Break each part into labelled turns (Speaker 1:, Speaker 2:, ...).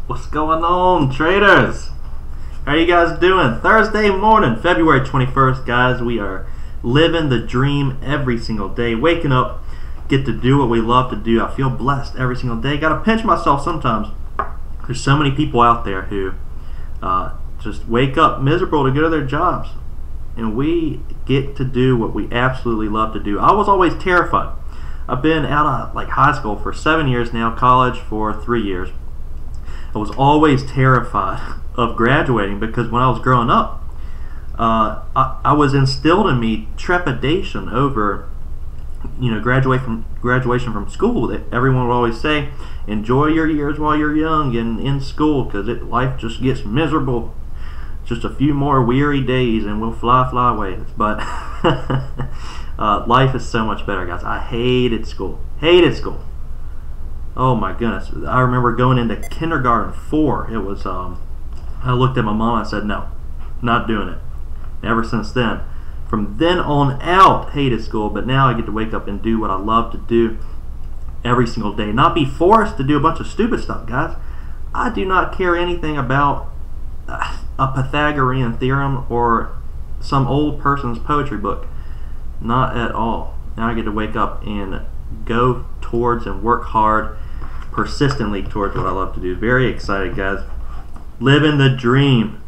Speaker 1: What's going on, traders? How are you guys doing? Thursday morning, February 21st, guys. We are living the dream every single day. Waking up, get to do what we love to do. I feel blessed every single day. Gotta pinch myself sometimes. There's so many people out there who just wake up miserable to go to their jobs. And we get to do what we absolutely love to do. I was always terrified. I've been out of high school for 7 years now, college for 3 years. I was always terrified of graduating because when I was growing up, I was instilled in me trepidation over, graduation from school. That everyone would always say, enjoy your years while you're young and in school, because life just gets miserable. Just a few more weary days and we'll fly away. But life is so much better, guys. I hated school. Oh my goodness. I remember going into kindergarten 4. It was, I looked at my mom and I said, no, not doing it. And ever since then, from then on out, hated school. But now I get to wake up and do what I love to do every single day. Not be forced to do a bunch of stupid stuff, guys. I do not care anything about a Pythagorean theorem or some old person's poetry book. Not at all. Now I get to wake up and go towards and work hard, persistently towards what I love to do. Very excited, guys. Living the dream.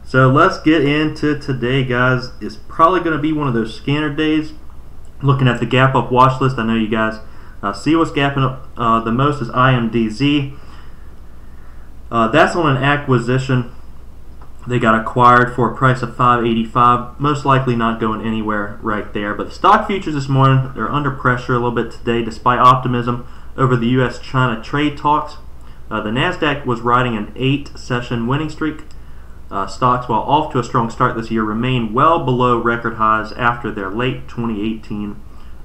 Speaker 1: So let's get into today, guys. It's probably going to be one of those scanner days. Looking at the gap up watch list, I know you guys see what's gapping up the most is IMDZ. That's on an acquisition. They got acquired for a price of $5.85. Most likely not going anywhere right there. But the stock futures this morning, they're under pressure a little bit today despite optimism over the U.S.-China trade talks. The NASDAQ was riding an 8-session winning streak. Stocks, while off to a strong start this year, remain well below record highs after their late 2018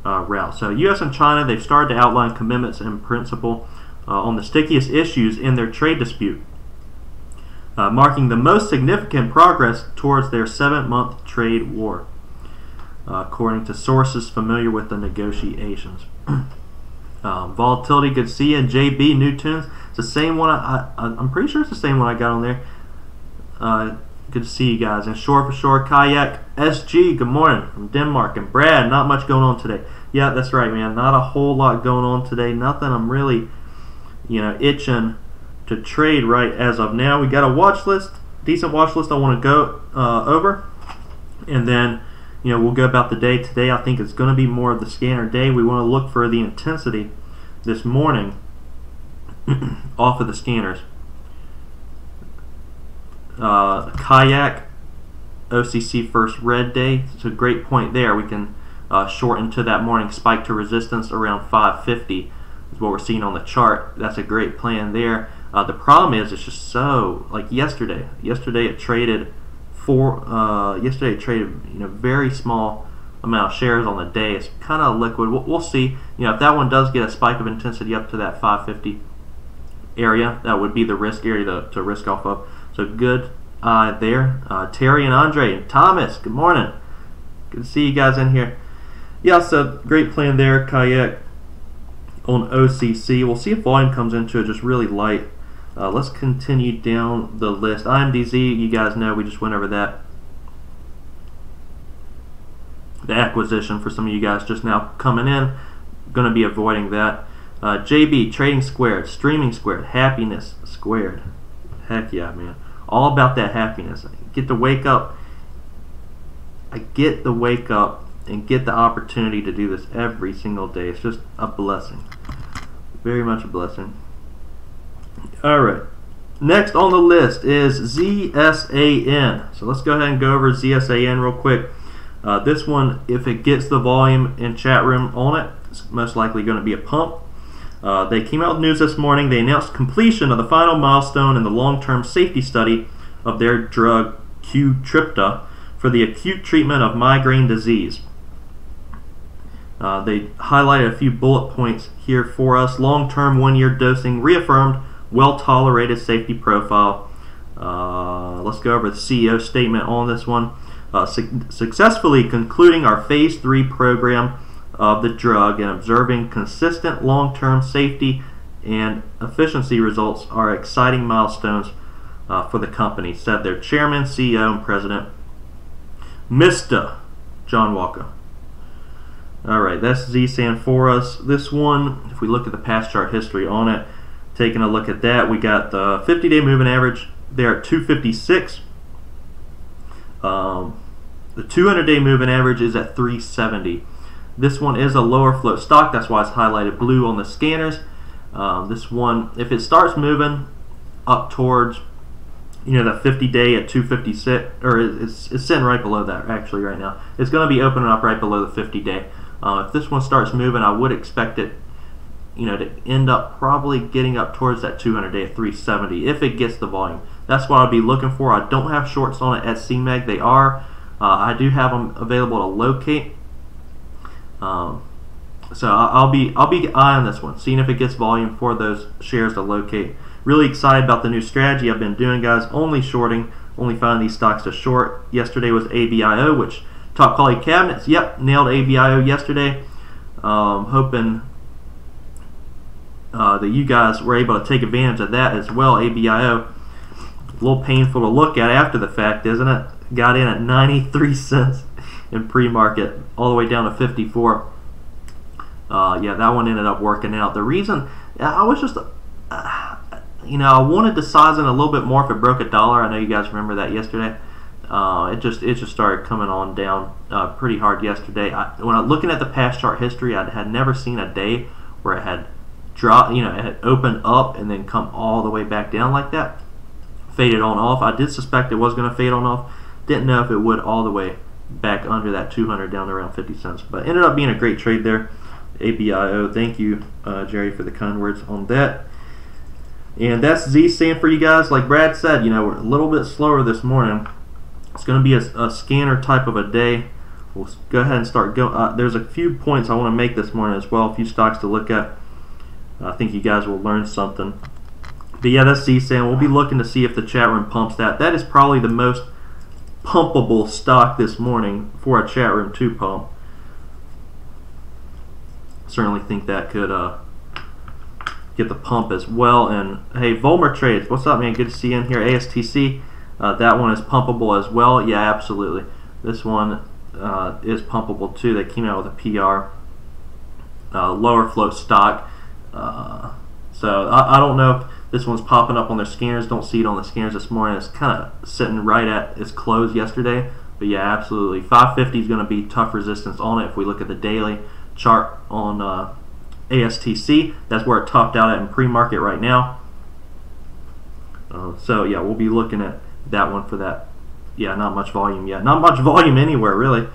Speaker 1: rout. So U.S. and China, they've started to outline commitments in principle on the stickiest issues in their trade dispute, marking the most significant progress towards their 7-month trade war, according to sources familiar with the negotiations. Volatility, good to see you. JB, new tunes. It's the same one. I'm pretty sure it's the same one I got on there. Good to see you guys. And Shore for Shore, Kayak, SG, good morning from Denmark. And Brad, not much going on today. Yeah, that's right, man. Not a whole lot going on today. Nothing I'm really, itching to trade right as of now. We got a watch list, decent watch list I want to go over. And then, we'll go about the day today. I think it's going to be more of the scanner day. We want to look for the intensity this morning off of the scanners. Kayak OCC first red day. It's a great point there. We can shorten to that morning spike to resistance around 550 is what we're seeing on the chart. That's a great plan there. The problem is it's just so, like yesterday it traded very small amount of shares on the day. It's kind of liquid. We'll see. If that one does get a spike of intensity up to that 550 area, that would be the risk area to risk off of. So good there. Terry and Andre and Thomas, good morning. Good to see you guys in here. Yeah, so great plan there. Kayak on OCC. We'll see if volume comes into it just really light. Let's continue down the list. IMDZ, you guys know we just went over that. The acquisition for some of you guys just now coming in. Going to be avoiding that. JB, Trading Squared, Streaming Squared, Happiness Squared. Heck yeah, man. All about that happiness. I get to wake up and get the opportunity to do this every single day. It's just a blessing. Very much a blessing. Alright. Next on the list is ZSAN. So let's go ahead and go over ZSAN real quick. This one, if it gets the volume in chat room on it, it's most likely going to be a pump. They came out with news this morning. They announced completion of the final milestone in the long-term safety study of their drug Qtrypta for the acute treatment of migraine disease. They highlighted a few bullet points here for us. Long-term 1-year dosing reaffirmed, well-tolerated safety profile. Let's go over the CEO statement on this one. Successfully concluding our phase 3 program of the drug and observing consistent long-term safety and efficiency results are exciting milestones for the company, said their chairman, CEO, and president, Mr. John Walker. Alright, that's ZSAN for us. This one, if we look at the past chart history on it, taking a look at that, we got the 50-day moving average there at 256. The 200-day moving average is at 370. This one is a lower float stock, that's why it's highlighted blue on the scanners. This one, if it starts moving up towards, the 50-day at 256, or it's sitting right below that actually right now. It's going to be opening up right below the 50-day. If this one starts moving, I would expect it, to end up probably getting up towards that 200-day at 370 if it gets the volume. That's what I'd be looking for. I don't have shorts on it at CMEG. They are. I do have them available to locate. So I'll be eye on this one, seeing if it gets volume for those shares to locate. Really excited about the new strategy I've been doing, guys. Only shorting, only finding these stocks to short. Yesterday was ABIO, which top quality cabinets. Yep, nailed ABIO yesterday. Hoping that you guys were able to take advantage of that as well. ABIO, a little painful to look at after the fact, isn't it? Got in at 93 cents in pre-market, all the way down to 54. Yeah, that one ended up working out. The reason, I was just, I wanted to size in a little bit more if it broke $1. I know you guys remember that yesterday. It just started coming on down pretty hard yesterday. When I looking at the past chart history, I had never seen a day where it had dropped, it had opened up and then come all the way back down like that. Faded on off. I did suspect it was going to fade on off. Didn't know if it would all the way back under that 200 down to around 50 cents. But ended up being a great trade there. ABIO. Thank you, Jerry, for the kind words on that. And that's ZSAN for you guys. Like Brad said, we're a little bit slower this morning. It's going to be a scanner type of a day. We'll go ahead and start going. There's a few points I want to make this morning as well, a few stocks to look at. I think you guys will learn something. But yeah, that's ZSAN. We'll be looking to see if the chat room pumps that. That is probably the most pumpable stock this morning for a chat room to pump. Certainly think that could get the pump as well. And hey, Volmer Trades, what's up, man? Good to see you in here. ASTC, that one is pumpable as well. Yeah, absolutely. This one is pumpable too. They came out with a PR, lower float stock. So I don't know if this one's popping up on their scanners. Don't see it on the scanners this morning. It's kind of sitting right at its close yesterday. But yeah, absolutely. 550 is going to be tough resistance on it if we look at the daily chart on ASTC. That's where it topped out at in pre-market right now. So yeah, we'll be looking at that one for that. Yeah, not much volume yet. Not much volume anywhere, really.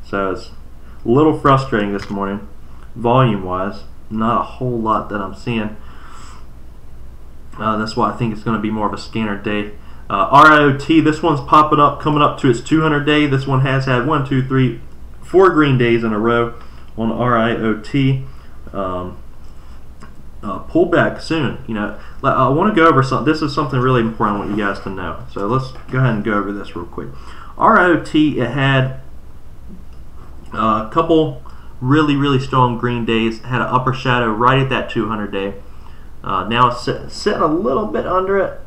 Speaker 1: So it's a little frustrating this morning, volume-wise. Not a whole lot that I'm seeing. That's why I think it's going to be more of a scanner day. RIOT, this one's popping up, coming up to its 200 day. This one has had 1, 2, 3, 4 green days in a row on RIOT. Pull back soon. You know, I want to go over something. This is something really important I want you guys to know. So let's go ahead and go over this real quick. RIOT, it had a couple really strong green days. Had an upper shadow right at that 200 day. Now it's sitting a little bit under it.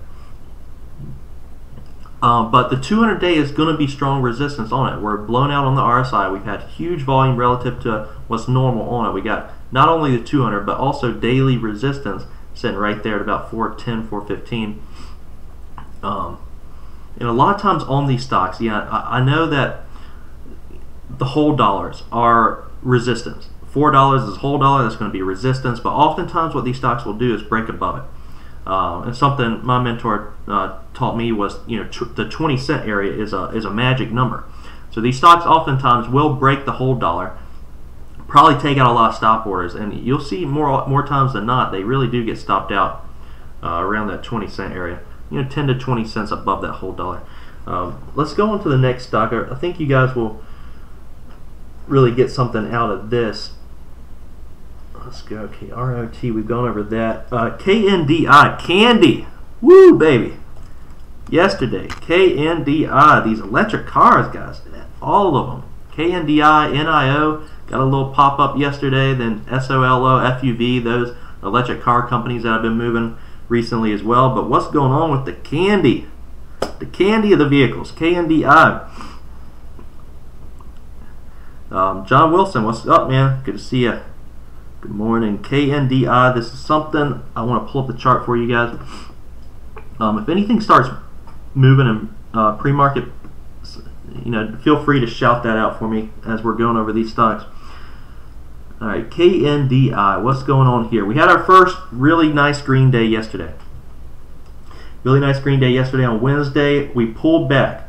Speaker 1: But the 200 day is going to be strong resistance on it. We're blown out on the RSI. We've had huge volume relative to what's normal on it. We got not only the 200 but also daily resistance sitting right there at about 410, 415. And a lot of times on these stocks, yeah, I know that the whole dollars are resistance. $4 is whole dollar. That's going to be resistance. But oftentimes what these stocks will do is break above it. And something my mentor taught me was, you know, the 20 cent area is a magic number. So these stocks oftentimes will break the whole dollar, probably take out a lot of stop orders, and you'll see more times than not they really do get stopped out around that 20 cent area. You know, 10 to 20 cents above that whole dollar. Let's go on to the next stock. I think you guys will really get something out of this. Let's go. Okay, ROT, we've gone over that. KNDI, Candy. Woo, baby. Yesterday, KNDI, these electric cars, guys, all of them. KNDI, NIO, got a little pop-up yesterday, then SOLO, FUV, those electric car companies that have been moving recently as well. But what's going on with the candy? The candy of the vehicles, KNDI. John Wilson, what's up, man? Good to see you. Good morning, KNDI. This is something I want to pull up the chart for you guys. If anything starts moving in pre-market, you know, feel free to shout that out for me as we're going over these stocks. All right, KNDI. What's going on here? We had our first really nice green day yesterday. Really nice green day yesterday on Wednesday. We pulled back.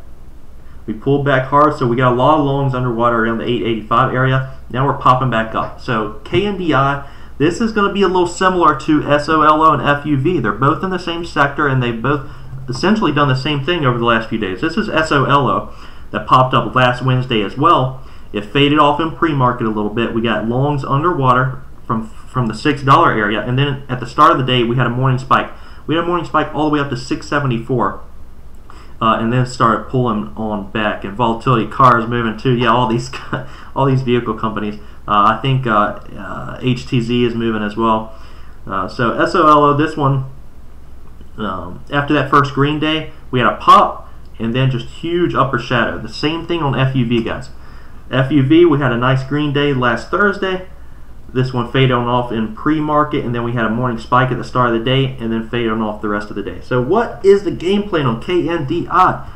Speaker 1: We pulled back hard, so we got a lot of longs underwater around the 885 area. Now we're popping back up. So KNDI, this is going to be a little similar to SOLO and FUV. They're both in the same sector, and they've both essentially done the same thing over the last few days. This is SOLO that popped up last Wednesday as well. It faded off in pre-market a little bit. We got longs underwater from the $6 area, and then at the start of the day we had a morning spike. We had a morning spike all the way up to 674. And then started pulling on back, and volatility, cars moving too. Yeah, all these vehicle companies. I think HTZ is moving as well. So SOLO, this one, after that first green day, we had a pop and then just huge upper shadow. The same thing on FUV, guys. FUV, we had a nice green day last Thursday. This one faded on off in pre-market, and then we had a morning spike at the start of the day, and then faded on off the rest of the day. So what is the game plan on KNDI?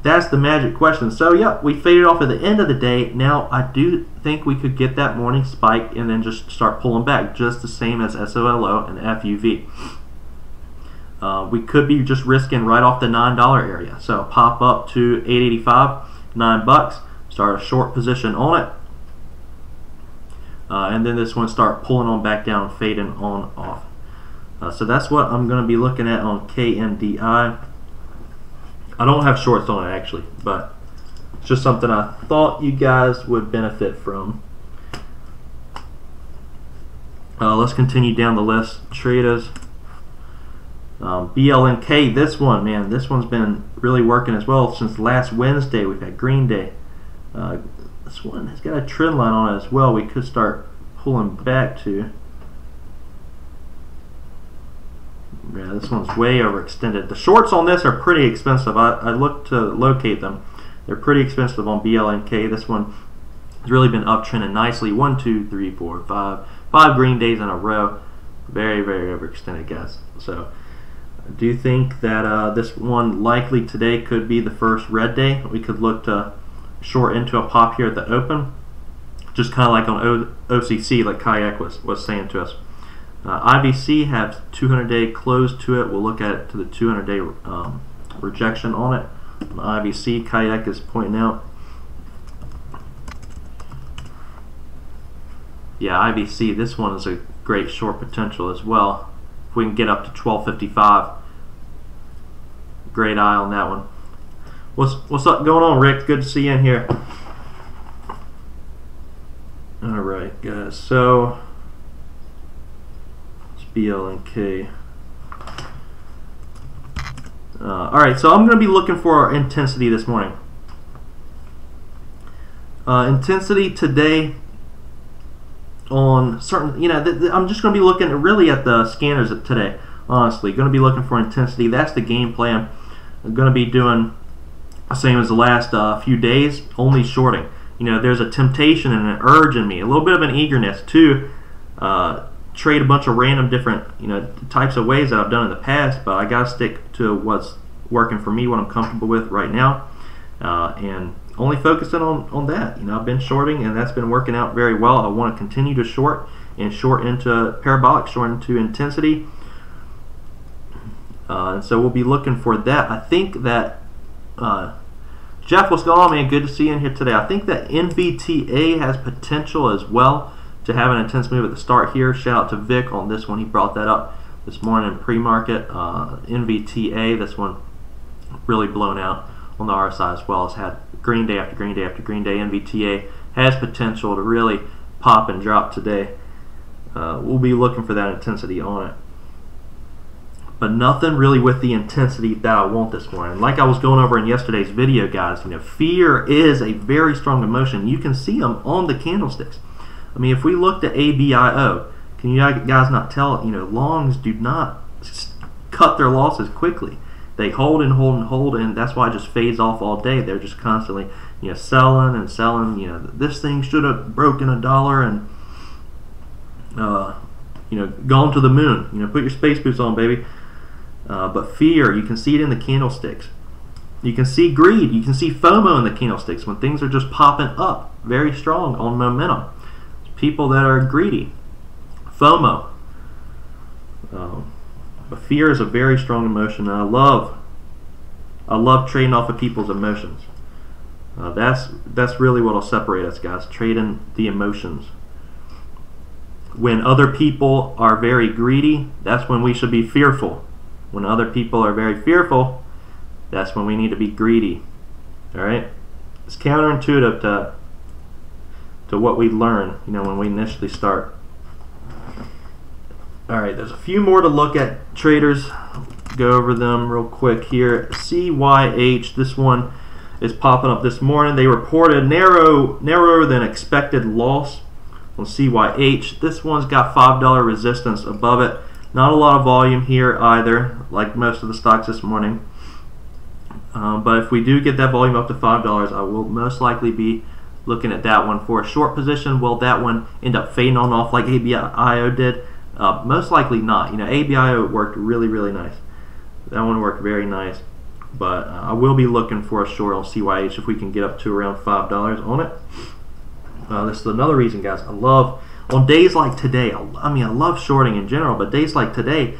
Speaker 1: That's the magic question. So yeah, we faded off at the end of the day. Now I do think we could get that morning spike and then just start pulling back, just the same as SOLO and FUV. We could be just risking right off the $9 area. So pop up to 885, $9. Start a short position on it. And then this one start pulling on back down, fading on off. So that's what I'm going to be looking at on KNDI. I don't have shorts on it actually, but it's just something I thought you guys would benefit from. Let's continue down the list. Traders. BLNK, this one, man, this one's been really working as well since last Wednesday. We've had green day. This one has got a trend line on it as well. We could start pulling back to. Yeah, this one's way overextended. The shorts on this are pretty expensive. I looked to locate them. They're pretty expensive on BLNK. This one has really been uptrending nicely. 1, 2, 3, 4, 5 green days in a row. Very overextended, guys. So I do think that this one likely today could be the first red day. We could look to short into a pop here at the open, just kind of like on OCC, like Kayak was saying to us. IVC has 200-day close to it. We'll look at it to the 200-day rejection on it. IVC, Kayak is pointing out. Yeah, IVC, this one is a great short potential as well. If we can get up to 1255, great eye on that one. What's up going on, Rick? Good to see you in here. All right, guys. So it's BLNK. All right, so I'm going to be looking for intensity this morning. Intensity today on certain, I'm just going to be looking really at the scanners today. Honestly, going to be looking for intensity. That's the game plan. I'm going to be doing the same as the last few days, only shorting. There's a temptation and an urge in me, a little bit of an eagerness to trade a bunch of random different types of ways that I've done in the past, but I got to stick to what's working for me, what I'm comfortable with right now, and only focusing on that. I've been shorting, and that's been working out very well. I want to continue to short and short into parabolic, short into intensity, and so we'll be looking for that. I think that Jeff, what's going on, man? Good to see you in here today. I think that NVTA has potential as well to have an intense move at the start here. Shout out to Vic on this one. He brought that up this morning in pre-market. NVTA, this one really blown out on the RSI as well. It's had green day after green day after green day. NVTA has potential to really pop and drop today. We'll be looking for that intensity on it. But nothing really with the intensity that I want this morning. Like I was going over in yesterday's video, guys, fear is a very strong emotion. You can see them on the candlesticks. I mean, if we looked at ABIO, can you guys not tell, longs do not cut their losses quickly. They hold and hold and hold, and that's why it just fades off all day. They're just constantly, selling and selling. This thing should have broken $1 and, gone to the moon. Put your space boots on, baby. But fear, you can see it in the candlesticks. You can see greed. You can see FOMO in the candlesticks when things are just popping up very strong on momentum. People that are greedy. FOMO. But fear is a very strong emotion, and I love trading off of people's emotions. That's really what will separate us, guys. Trading the emotions. When other people are very greedy, that's when we should be fearful. When other people are very fearful, that's when we need to be greedy. All right? It's counterintuitive to what we learn, when we initially start. All right, there's a few more to look at, traders. Go over them real quick here. CYH, this one is popping up this morning. They reported narrower than expected loss on CYH. This one's got $5 resistance above it. Not a lot of volume here either, like most of the stocks this morning. But if we do get that volume up to $5, I will most likely be looking at that one for a short position. Will that one end up fading on off like ABIO did? Most likely not. ABIO worked really, really nice. That one worked very nice. But I will be looking for a short on CYH if we can get up to around $5 on it. This is another reason, guys. I love, on days like today, I love shorting in general, but days like today,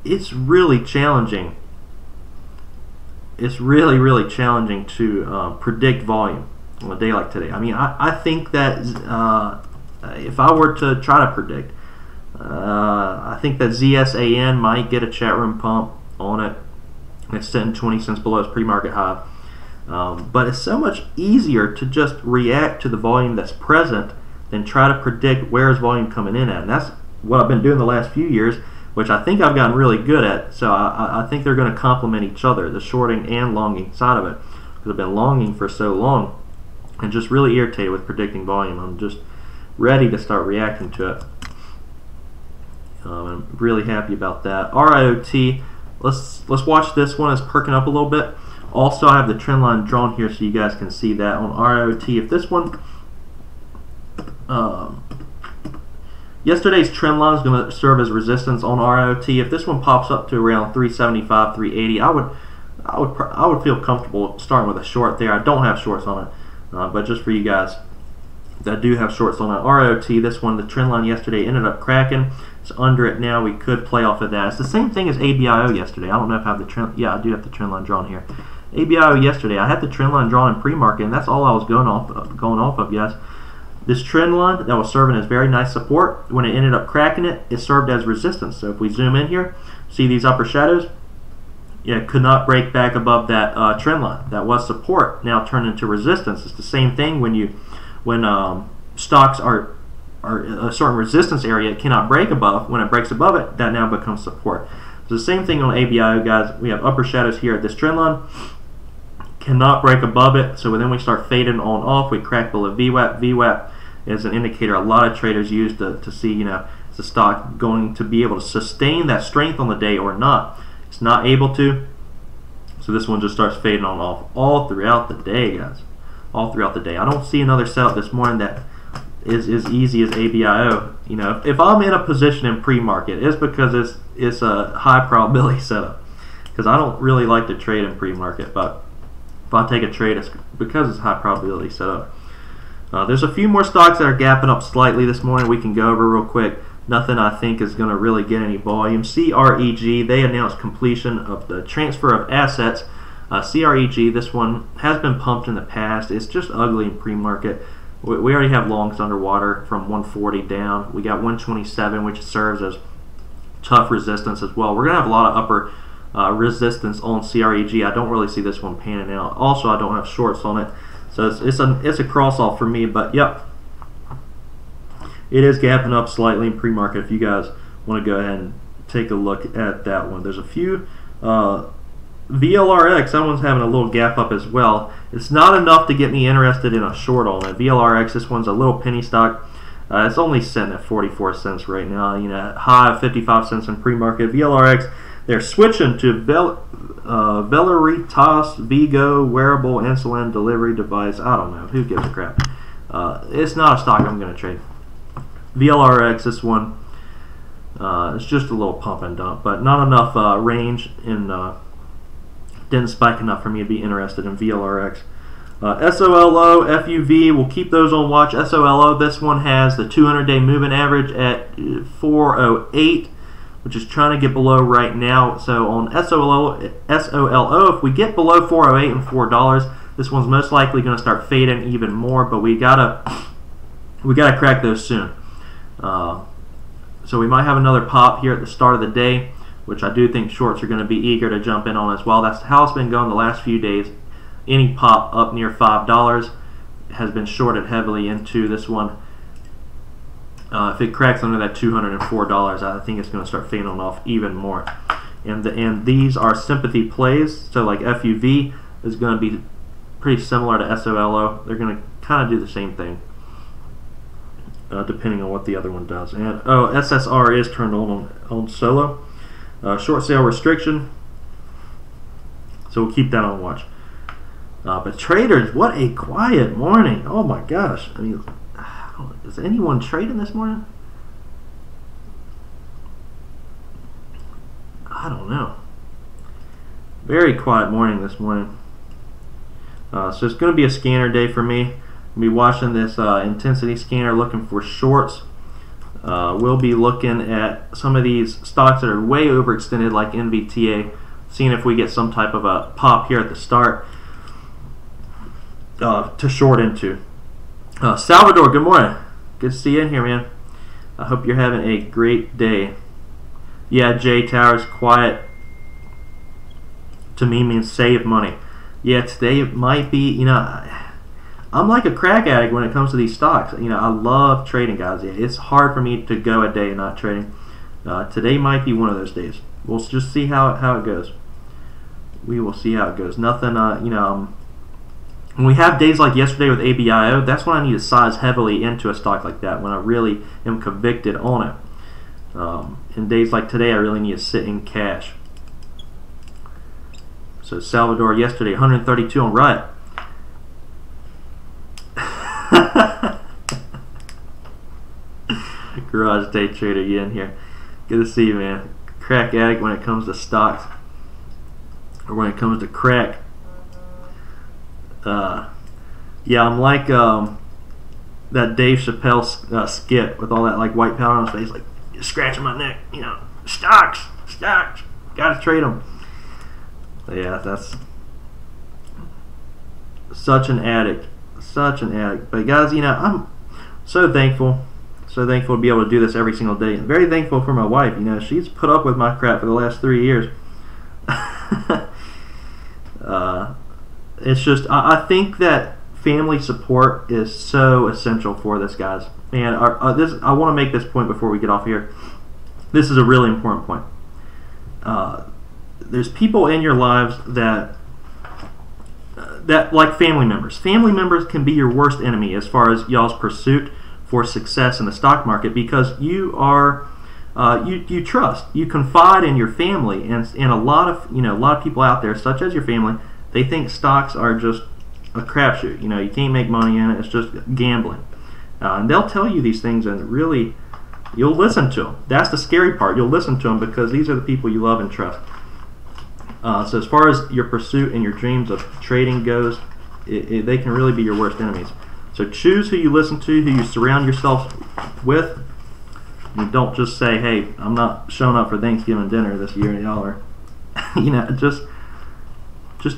Speaker 1: it's really challenging. It's really, really challenging to predict volume on a day like today. I think that if I were to try to predict, I think that ZSAN might get a chat room pump on it. It's sitting 20 cents below its pre-market high. But it's so much easier to just react to the volume that's present than try to predict where's volume coming in at. And that's what I've been doing the last few years, which I think I've gotten really good at. So I think they're going to complement each other, the shorting and longing side of it. Because I've been longing for so long and just really irritated with predicting volume. I'm just ready to start reacting to it. I'm really happy about that. RIOT, let's watch this one. It's perking up a little bit. Also, I have the trend line drawn here so you guys can see that on RIOT. If this one, yesterday's trend line is going to serve as resistance on RIOT. If this one pops up to around 375, 380, I would feel comfortable starting with a short there. I don't have shorts on it, but just for you guys that do have shorts on it. RIOT, this one, the trend line yesterday ended up cracking. It's under it now. We could play off of that. It's the same thing as ABIO yesterday. I don't know if I have the trend. Yeah, I do have the trend line drawn here. ABIO yesterday, I had the trend line drawn in pre-market, and that's all I was going off of, guys. This trend line that was serving as very nice support, when it ended up cracking it, it served as resistance. So if we zoom in here, see these upper shadows? Yeah, it could not break back above that trend line. That was support, now turned into resistance. It's the same thing when stocks are a certain resistance area it cannot break above. When it breaks above it, that now becomes support. It's the same thing on ABIO, guys. We have upper shadows here at this trend line. Cannot break above it, so then we start fading on off. We crack below VWAP. VWAP is an indicator a lot of traders use to see, is the stock going to be able to sustain that strength on the day or not. It's not able to, so this one just starts fading on off all throughout the day, guys. All throughout the day. I don't see another setup this morning that is as easy as ABIO. If I'm in a position in pre-market, it's because it's a high probability setup. Because I don't really like to trade in pre-market, but if I take a trade, it's because it's high probability setup. There's a few more stocks that are gapping up slightly this morning we can go over real quick. Nothing I think is going to really get any volume. CREG, they announced completion of the transfer of assets. CREG, this one has been pumped in the past. It's just ugly in pre-market. We already have longs underwater from 140 down. We got 127, which serves as tough resistance as well. We're going to have a lot of upper resistance on CREG. I don't really see this one panning out. Also, I don't have shorts on it, so it's a cross off for me. But yep, it is gapping up slightly in pre-market. If you guys want to go ahead and take a look at that one, there's a few VLRX. That one's having a little gap up as well. It's not enough to get me interested in a short on it. VLRX, this one's a little penny stock. It's only sitting at 44 cents right now. High of 55 cents in pre-market. VLRX. They're switching to Veleritas Vigo wearable insulin delivery device. I don't know. Who gives a crap? It's not a stock I'm going to trade. VLRX, this one, it's just a little pump and dump, but not enough range and didn't spike enough for me to be interested in VLRX. SOLO, FUV, we'll keep those on watch. SOLO, this one has the 200-day moving average at 408. Which is trying to get below right now. So on SOLO, if we get below 408 and $4, this one's most likely going to start fading even more. But we gotta crack those soon. So we might have another pop here at the start of the day, which I do think shorts are going to be eager to jump in on as well. That's how it's been going the last few days. Any pop up near $5 has been shorted heavily into this one. If it cracks under that $204, I think it's going to start fading off even more. And these are sympathy plays. So like FUV is going to be pretty similar to SOLO. They're going to kind of do the same thing, depending on what the other one does. And SSR is turned on solo. Short sale restriction. So we'll keep that on watch. But traders, what a quiet morning! Oh my gosh! I mean, is anyone trading this morning? I don't know. Very quiet morning this morning. So it's going to be a scanner day for me. I'll be watching this intensity scanner, looking for shorts. We'll be looking at some of these stocks that are way overextended, like NVTA, seeing if we get some type of a pop here at the start to short into. Salvador, good morning. Good to see you in here, man. I hope you're having a great day. Yeah, Jay Towers, quiet to me means save money. Yeah, today it might be, I'm like a crack addict when it comes to these stocks. I love trading, guys. It's hard for me to go a day not trading. Today might be one of those days. We'll just see how it goes. We will see how it goes. Nothing, when we have days like yesterday with ABIO, that's when I need to size heavily into a stock like that, when I really am convicted on it. In days like today, I really need to sit in cash. So Salvador yesterday, 132 on Riot. Garage day trader again here. Good to see you, man. Crack addict when it comes to stocks, or when it comes to crack. Yeah, I'm like that Dave Chappelle skit with all that like white powder on his face, like scratching my neck. You know, stocks, gotta trade them. But yeah, that's such an addict. But guys, you know, I'm so thankful to be able to do this every single day. I'm very thankful for my wife. You know, she's put up with my crap for the last 3 years. It's just, I think that family support is so essential for this, guys. And I want to make this point before we get off here. This is a really important point. There's people in your lives that like family members. Family members can be your worst enemy as far as y'all's pursuit for success in the stock market, because you are you trust, you confide in your family, and a lot of people out there, such as your family, they think stocks are just a crapshoot. You know, you can't make money in it. It's just gambling, and they'll tell you these things, and really, you'll listen to them. That's the scary part. You'll listen to them because these are the people you love and trust. So as far as your pursuit and your dreams of trading goes, they can really be your worst enemies. So choose who you listen to, who you surround yourself with. And don't just say, "Hey, I'm not showing up for Thanksgiving dinner this year." Y'all are, you know, just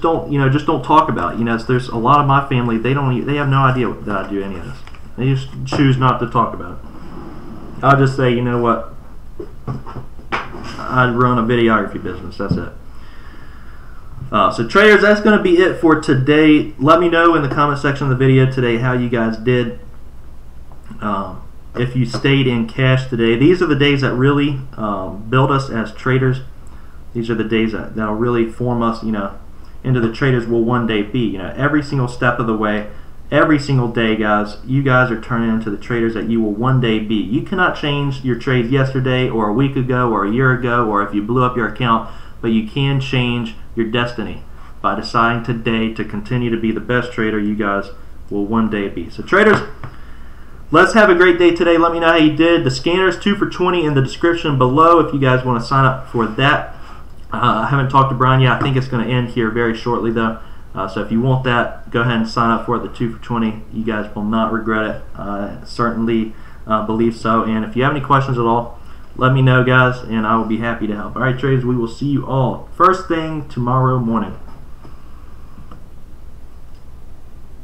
Speaker 1: don't talk about it. You know, there's a lot of my family. They have no idea that I do any of this. They just choose not to talk about it. I'll just say, you know what? I run a videography business. That's it. So traders, that's going to be it for today. Let me know in the comment section of the video today how you guys did. If you stayed in cash today, these are the days that really build us as traders. These are the days that'll really form us, you know, into the traders we'll one day be. You know, every single step of the way, every single day, guys, you guys are turning into the traders that you will one day be. You cannot change your trades yesterday or a week ago or a year ago, or if you blew up your account, but you can change your destiny by deciding today to continue to be the best trader you guys will one day be. So traders, let's have a great day today. Let me know how you did. The scanner is 2 for 20 in the description below if you guys want to sign up for that. I haven't talked to Brian yet. I think it's going to end here very shortly though. So if you want that, go ahead and sign up for it, the 2 for 20. You guys will not regret it. I certainly believe so. And if you have any questions at all, let me know, guys, and I will be happy to help. All right, traders, we will see you all first thing tomorrow morning.